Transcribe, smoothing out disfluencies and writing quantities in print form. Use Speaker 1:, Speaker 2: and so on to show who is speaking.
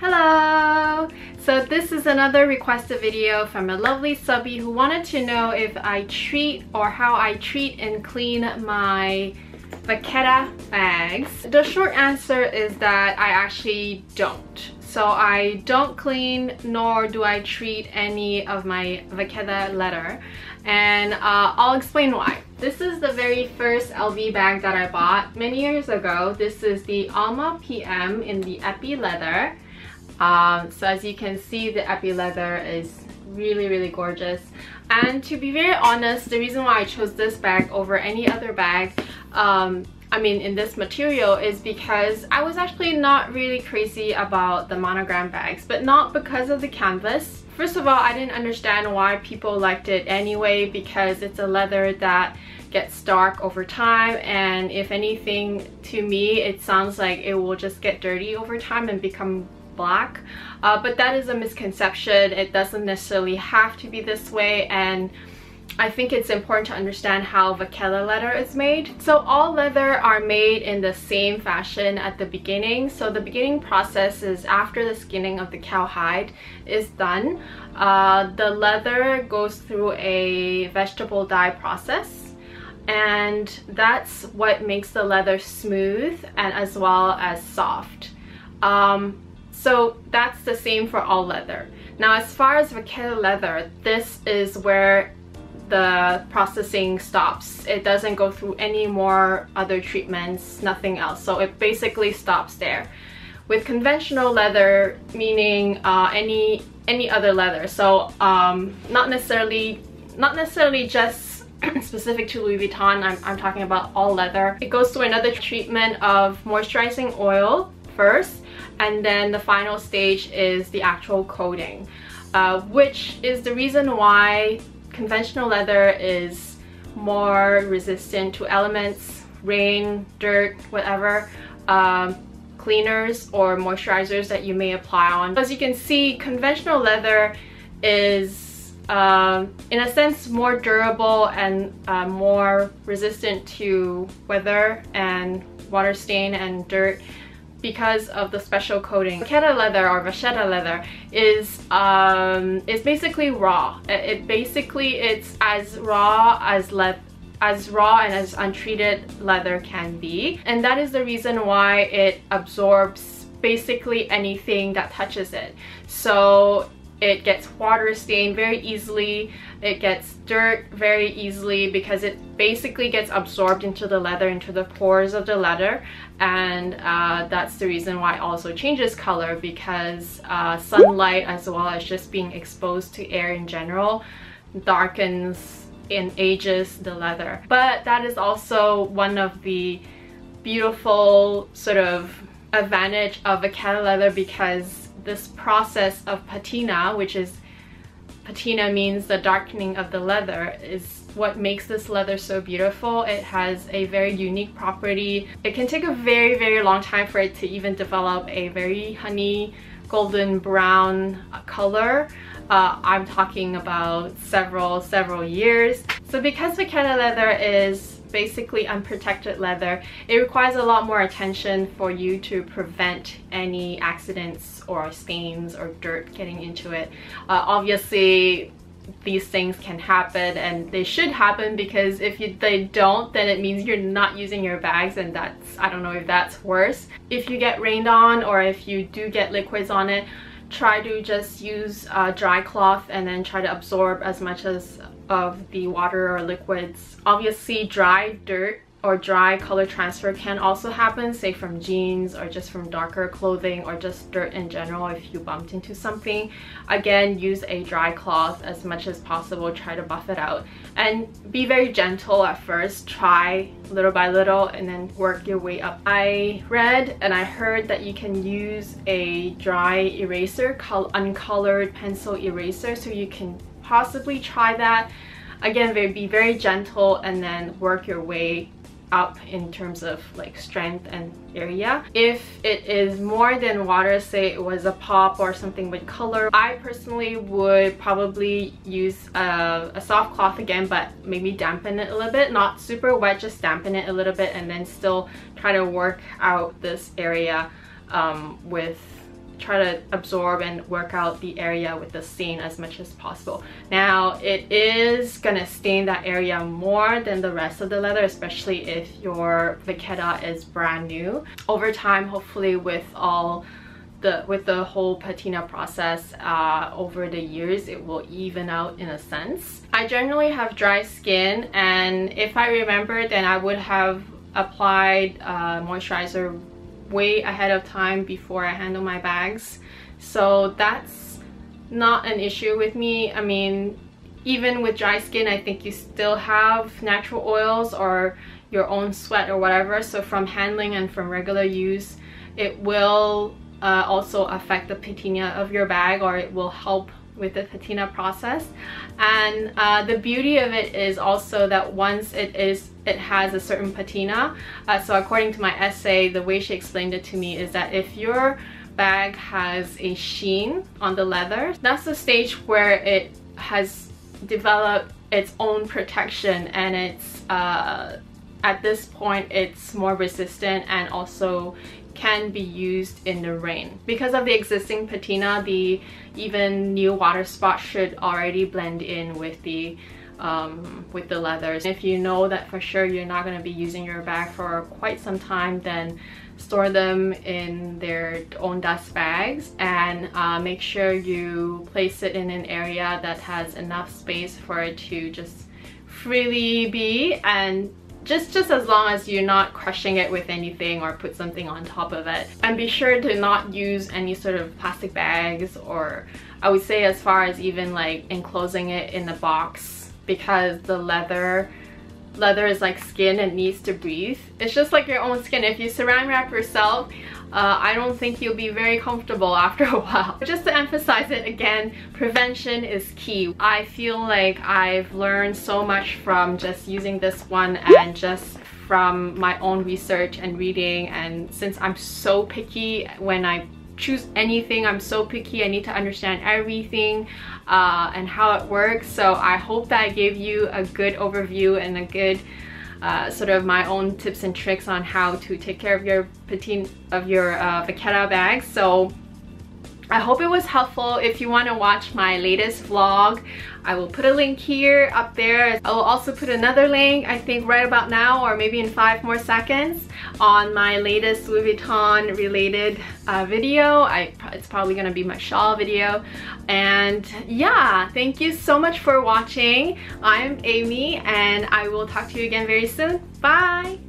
Speaker 1: Hello! So this is another requested video from a lovely subby who wanted to know if I treat or how I treat and clean my Vachetta bags. The short answer is that I actually don't. So I don't clean nor do I treat any of my Vachetta leather, and I'll explain why. This is the very first LV bag that I bought many years ago. This is the Alma PM in the epi leather. So as you can see, the epi leather is really gorgeous, and to be very honest, the reason why I chose this bag over any other bag in this material is because I was actually not really crazy about the monogram bags, but not because of the canvas. First of all, I didn't understand why people liked it anyway, because it's a leather that gets dark over time, and if anything, to me it sounds like it will just get dirty over time and become black, but that is a misconception. It doesn't necessarily have to be this way, and I think it's important to understand how Vachetta leather is made. So all leather are made in the same fashion at the beginning. So the beginning process is after the skinning of the cowhide is done. The leather goes through a vegetable dye process, and that's what makes the leather smooth and as well as soft. So that's the same for all leather. Now as far as Vachetta leather, this is where the processing stops. It doesn't go through any more other treatments, nothing else. So it basically stops there. With conventional leather, meaning any other leather, so not necessarily just specific to Louis Vuitton, I'm talking about all leather. It goes through another treatment of moisturizing oil first, and then the final stage is the actual coating, which is the reason why conventional leather is more resistant to elements, rain, dirt, whatever, cleaners or moisturizers that you may apply on. As you can see, conventional leather is in a sense more durable and more resistant to weather and water stain and dirt because of the special coating. Vachetta leather or Vachetta leather is basically raw. It's as raw and as untreated leather can be, and that is the reason why it absorbs basically anything that touches it. So it gets water stained very easily, it gets dirt very easily, because it basically gets absorbed into the leather, into the pores of the leather, and that's the reason why it also changes color, because sunlight as well as just being exposed to air in general darkens and ages the leather. But that is also one of the beautiful sort of advantage of Vachetta leather, because this process of patina, which is, patina means the darkening of the leather, is what makes this leather so beautiful. It has a very unique property. It can take a very long time for it to even develop a very honey golden brown color. I'm talking about several years. So because Vachetta leather is basically unprotected leather, it requires a lot more attention for you to prevent any accidents or stains or dirt getting into it. Obviously these things can happen, and they should happen, because if they don't, then it means you're not using your bags, and that's, I don't know if that's worse. If you get rained on, or if you do get liquids on it, try to just use a dry cloth and then try to absorb as much as of the water or liquids. Obviously dry dirt or dry color transfer can also happen, say from jeans or just from darker clothing or just dirt in general if you bumped into something. Again, use a dry cloth as much as possible, try to buff it out, and be very gentle at first. Try little by little and then work your way up. I read and I heard that you can use a dry eraser, uncolored pencil eraser, so you can possibly try that. Again, be very gentle and then work your way up in terms of like strength and area. If it is more than water, say it was a pop or something with color, I personally would probably use a soft cloth again, but maybe dampen it a little bit, not super wet, just dampen it a little bit, and then still try to work out this area with try to absorb and work out the area with the stain as much as possible. Now it is gonna stain that area more than the rest of the leather, especially if your vachetta is brand new. Over time, hopefully with the whole patina process over the years, it will even out in a sense. I generally have dry skin, and if I remember, then I would have applied moisturizer way ahead of time before I handle my bags, so that's not an issue with me. I mean, even with dry skin, I think you still have natural oils or your own sweat or whatever, so from handling and from regular use, it will also affect the patina of your bag, or it will help with the patina process. And the beauty of it is also that once it has a certain patina, so according to my essay, the way she explained it to me is that if your bag has a sheen on the leather, that's the stage where it has developed its own protection, and it's at this point it's more resistant and also can be used in the rain. Because of the existing patina, the even new water spots should already blend in with the leathers. If you know that for sure you're not going to be using your bag for quite some time, then store them in their own dust bags, and make sure you place it in an area that has enough space for it to just freely be, and just as long as you're not crushing it with anything or put something on top of it. And be sure to not use any sort of plastic bags, or I would say as far as even like enclosing it in a box, because the leather is like skin and needs to breathe. It's just like your own skin. If you saran wrap yourself, I don't think you'll be very comfortable after a while. Just to emphasize it again, prevention is key. I feel like I've learned so much from just using this one, and just from my own research and reading. And since I'm so picky when I choose anything, I'm so picky, I need to understand everything and how it works. So I hope that I gave you a good overview and a good sort of my own tips and tricks on how to take care of your vachetta bag. So I hope it was helpful. If you want to watch my latest vlog, I will put a link here up there. I will also put another link, I think right about now, or maybe in 5 more seconds, on my latest Louis Vuitton related video. It's probably gonna be my shawl video. And yeah, thank you so much for watching. I'm Amy, and I will talk to you again very soon. Bye!